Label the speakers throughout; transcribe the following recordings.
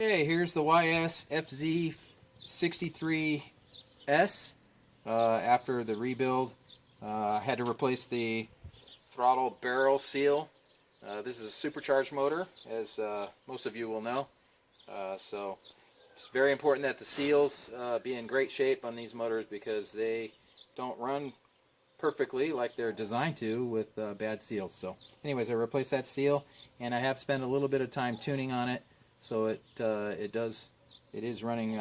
Speaker 1: Okay, here's the YS FZ63S. After the rebuild, I had to replace the throttle barrel seal. This is a supercharged motor, as most of you will know. So it's very important that the seals be in great shape on these motors, because they don't run perfectly like they're designed to with bad seals. So anyways, I replaced that seal, and I have spent a little bit of time tuning on it. So it is running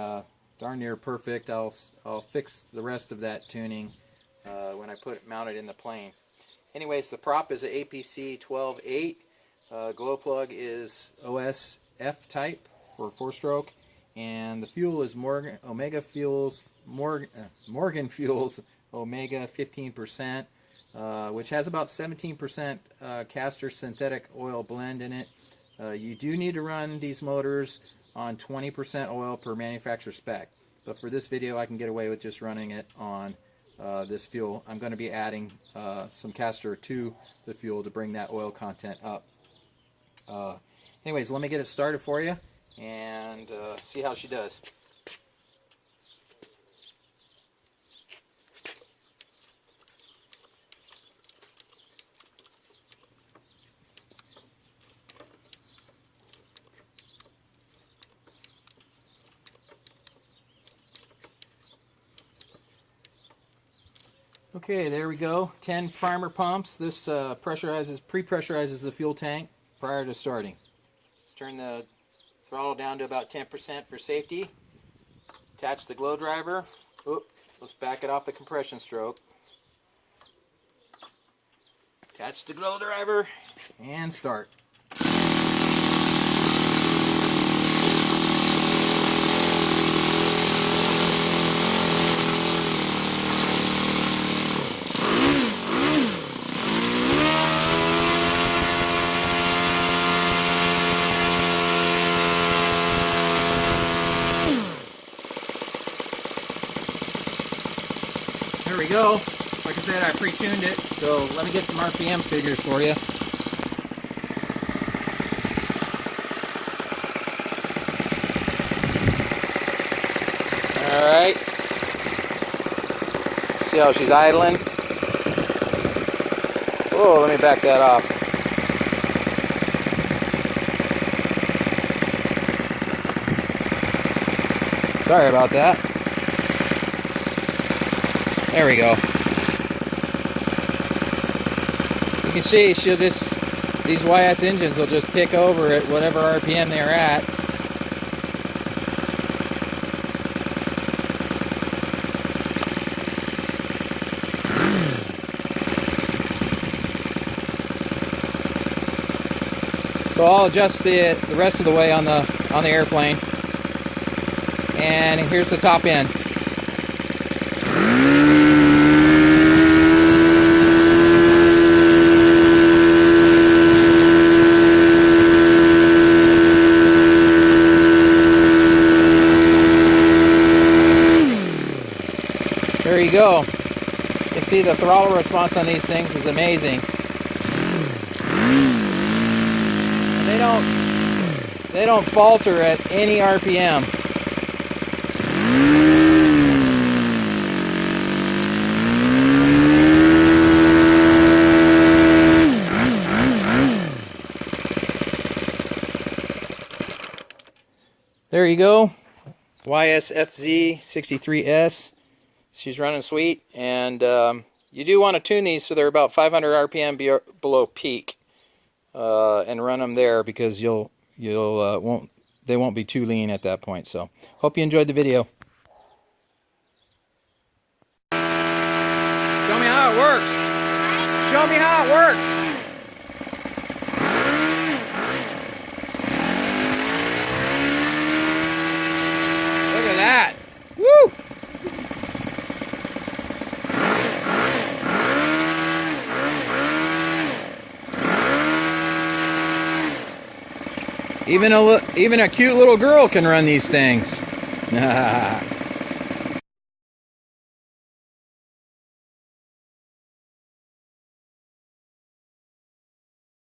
Speaker 1: darn near perfect. I'll fix the rest of that tuning when I mount it in the plane. Anyways, the prop is an APC 12.8. Glow plug is OS F type for 4-stroke, and the fuel is Morgan Fuels Omega 15%, which has about 17% castor synthetic oil blend in it. You do need to run these motors on 20% oil per manufacturer spec, but for this video I can get away with just running it on this fuel. I'm going to be adding some castor to the fuel to bring that oil content up. Anyways, let me get it started for you and see how she does. Okay, there we go. 10 primer pumps. This pre-pressurizes the fuel tank prior to starting. Let's turn the throttle down to about 10% for safety. Attach the glow driver. Oop, let's back it off the compression stroke. Attach the glow driver and start. There we go. Like I said, I pre-tuned it, so let me get some RPM figures for you. Alright. See how she's idling? Oh, let me back that off. Sorry about that. There we go. You can see these YS engines will just tick over at whatever RPM they're at. So I'll adjust the rest of the way on the airplane. And here's the top end. There you go. You can see the throttle response on these things is amazing. And they don't falter at any RPM. There you go. YS FZ63S. She's running sweet, and you do want to tune these so they're about 500 RPM below peak, and run them there, because they won't be too lean at that point. So hope you enjoyed the video. Show me how it works. Show me how it works. Look at that. Woo! Even a cute little girl can run these things.